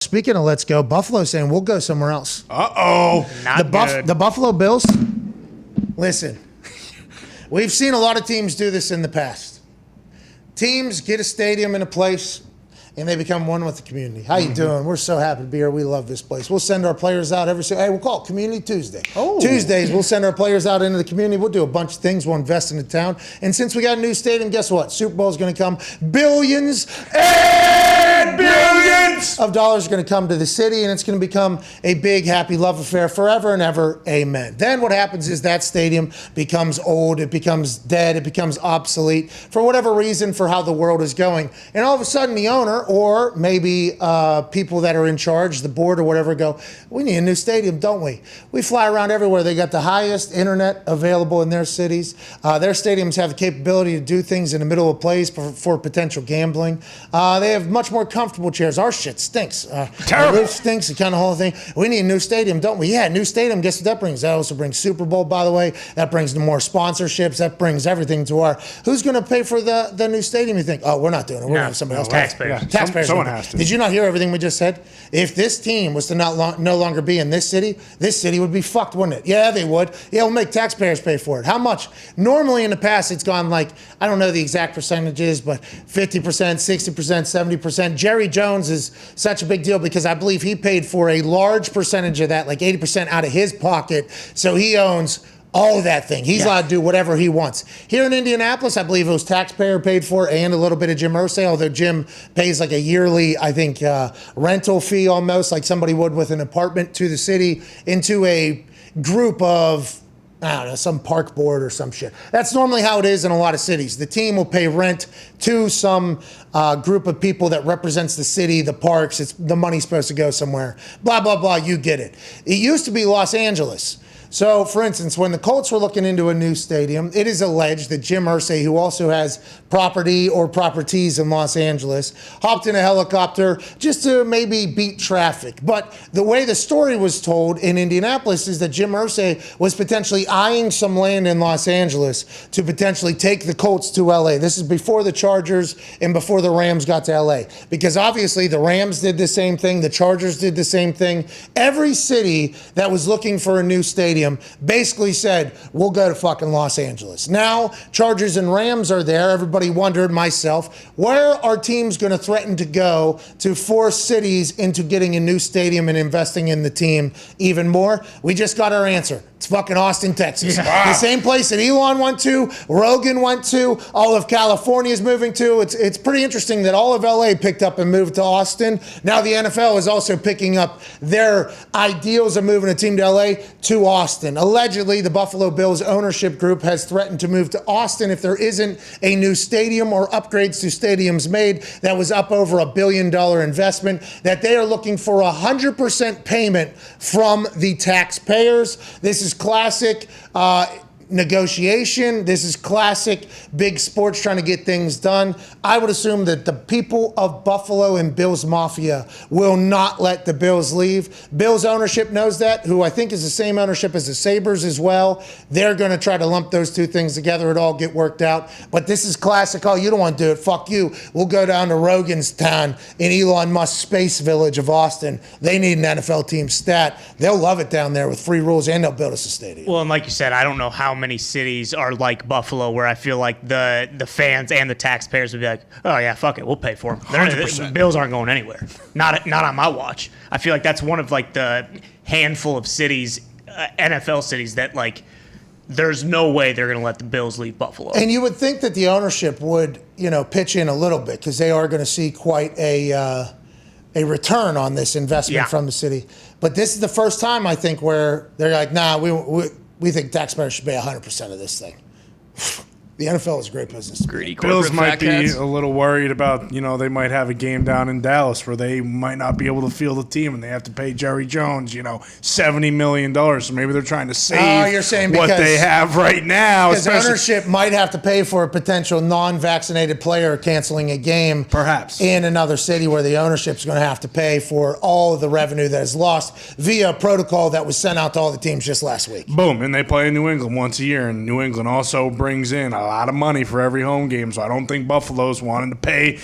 Speaking of let's go, Buffalo saying we'll go somewhere else. The Buffalo Bills, listen, we've seen a lot of teams do this in the past. Teams get a stadium in a place, and they become one with the community. How you doing? We're so happy to be here. We love this place. We'll send our players out we'll call it Community Tuesday. Tuesdays, we'll send our players out into the community. We'll do a bunch of things. We'll invest in the town. And since we got a new stadium, guess what? Super Bowl is going to come. Billions and billions of dollars are going to come to the city, and it's going to become a big, happy love affair forever and ever. Amen. Then what happens is that stadium becomes old. It becomes dead. It becomes obsolete for whatever reason, for how the world is going. And all of a sudden, the owner, or maybe people that are in charge, the board or whatever, go, we need a new stadium, don't we? We fly around everywhere. They got the highest internet available in their cities. Their stadiums have the capability to do things in the middle of plays for potential gambling. They have much more comfortable chairs. Our shit stinks. Terrible. Our roof stinks, the kind of whole thing. We need a new stadium, don't we? Yeah, new stadium. Guess what that brings? That also brings Super Bowl, by the way. That brings more sponsorships. That brings everything to our... Who's going to pay for the new stadium, you think? Oh, we're not doing it. We're going to have somebody else. Taxpayers. Taxpayers. Someone has to. Did you not hear everything we just said? If this team was to no longer be in this city would be fucked, wouldn't it? Yeah, they would. Yeah, we'll make taxpayers pay for it. How much? Normally in the past, it's gone like, I don't know the exact percentages, but 50%, 60%, 70%. Jerry Jones is such a big deal because I believe he paid for a large percentage of that, like 80% out of his pocket. So he owns all of that thing. He's allowed to do whatever he wants. Here in Indianapolis, I believe it was taxpayer paid for and a little bit of Jim Irsay, although Jim pays like a yearly, I think, rental fee almost, like somebody would with an apartment to the city, into a group of, I don't know, some park board or some shit. That's normally how it is in a lot of cities. The team will pay rent to some group of people that represents the city, the parks. The money's supposed to go somewhere. Blah, blah, blah. You get it. It used to be Los Angeles. So, for instance, when the Colts were looking into a new stadium, it is alleged that Jim Irsay, who also has property or properties in Los Angeles, hopped in a helicopter just to maybe beat traffic. But the way the story was told in Indianapolis is that Jim Irsay was potentially eyeing some land in Los Angeles to potentially take the Colts to LA. This is before the Chargers and before the Rams got to LA. Because obviously the Rams did the same thing, the Chargers did the same thing. Every city that was looking for a new stadium basically said, we'll go to fucking Los Angeles. Now, Chargers and Rams are there. Everybody wondered, myself, where are teams going to threaten to go to force cities into getting a new stadium and investing in the team even more? We just got our answer. It's fucking Austin, Texas. Yeah. The same place that Elon went to, Rogan went to, all of California is moving to. It's pretty interesting that all of LA picked up and moved to Austin. Now the NFL is also picking up their ideals of moving a team to LA to Austin. Allegedly, the Buffalo Bills ownership group has threatened to move to Austin if there isn't a new stadium or upgrades to stadiums made. That was up over $1 billion investment, that they are looking for 100% payment from the taxpayers. This is classic negotiation. This is classic big sports trying to get things done. I would assume that the people of Buffalo and Bills Mafia will not let the Bills leave. Bills ownership knows that, who I think is the same ownership as the Sabres as well. They're going to try to lump those two things together. It all get worked out. But this is classic. Oh, you don't want to do it. Fuck you. We'll go down to Rogan's town in Elon Musk's space village of Austin. They need an NFL team stat. They'll love it down there with free rules, and they'll build us a stadium. Well, and like you said, I don't know how many cities are like Buffalo where I feel like the fans and the taxpayers would be like, oh yeah, fuck it, we'll pay for them. The Bills aren't going anywhere. Not on my watch. I feel like that's one of like the handful of cities, NFL cities, that like there's no way they're going to let the Bills leave Buffalo. And you would think that the ownership would, pitch in a little bit because they are going to see quite a return on this investment from the city. But this is the first time, I think, where they're like, nah, we think taxpayers should pay 100% of this thing. The NFL is a great business. Greedy Bills might be cats. a little worried about, they might have a game down in Dallas where they might not be able to field the team and they have to pay Jerry Jones, $70 million. So maybe they're trying to save what they have right now. Because ownership might have to pay for a potential non-vaccinated player canceling a game. Perhaps. In another city where the ownership's going to have to pay for all of the revenue that is lost via a protocol that was sent out to all the teams just last week. Boom. And they play in New England once a year. And New England also brings in a lot of money for every home game, so I don't think Buffalo's wanting to pay,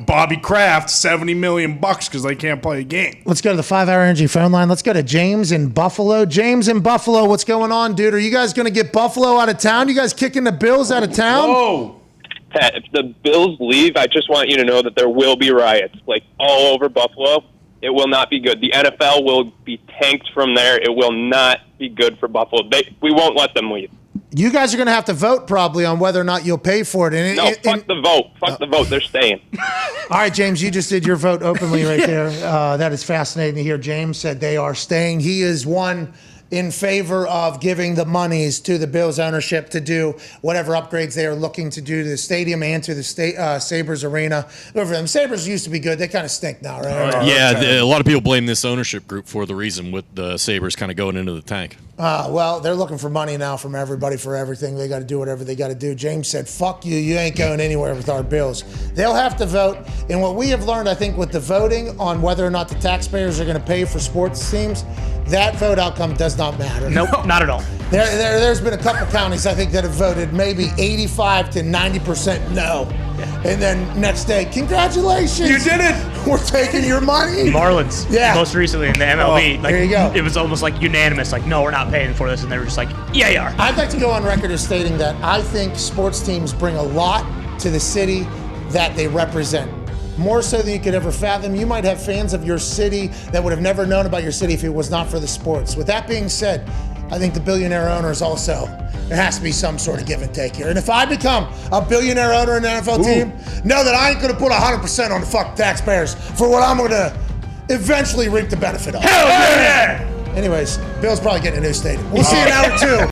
Bobby Kraft $70 million because they can't play a game. Let's go to the 5-Hour Energy phone line. Let's go to James in Buffalo. James in Buffalo, what's going on, dude? Are you guys going to get Buffalo out of town? You guys kicking the Bills out of town? Whoa. Pat, if the Bills leave, I just want you to know that there will be riots, all over Buffalo. It will not be good. The NFL will be tanked from there. It will not be good for Buffalo. We won't let them leave. You guys are going to have to vote probably on whether or not you'll pay for it. Fuck the vote. Fuck the vote. They're staying. All right, James, you just did your vote openly right there. That is fascinating to hear. James said they are staying. He is one in favor of giving the monies to the Bills ownership to do whatever upgrades they are looking to do to the stadium and to the Sabres arena. Over them, Sabres used to be good. They kind of stink now, right? Yeah, a lot of people blame this ownership group for the reason with the Sabres kind of going into the tank. Well, they're looking for money now from everybody for everything. They got to do whatever they got to do. James said, fuck you. You ain't going anywhere with our Bills. They'll have to vote. And what we have learned, I think, with the voting on whether or not the taxpayers are going to pay for sports teams, that vote outcome does not matter. Nope, not at all. There's been a couple counties, I think, that have voted maybe 85 to 90% no. Yeah. And then next day, congratulations. You did it. We're taking your money. Marlins, most recently in the MLB. There you go. It was almost unanimous, no, we're not paying for this. And they were just yeah, you are. I'd like to go on record as stating that I think sports teams bring a lot to the city that they represent. More so than you could ever fathom. You might have fans of your city that would have never known about your city if it was not for the sports. With that being said, I think the billionaire owners also, there has to be some sort of give and take here. And if I become a billionaire owner in an NFL team, know that I ain't going to put 100% on the fucking taxpayers for what I'm going to eventually reap the benefit of. Hell yeah! Anyways, Bill's probably getting a new stadium. We'll see you in hour 2.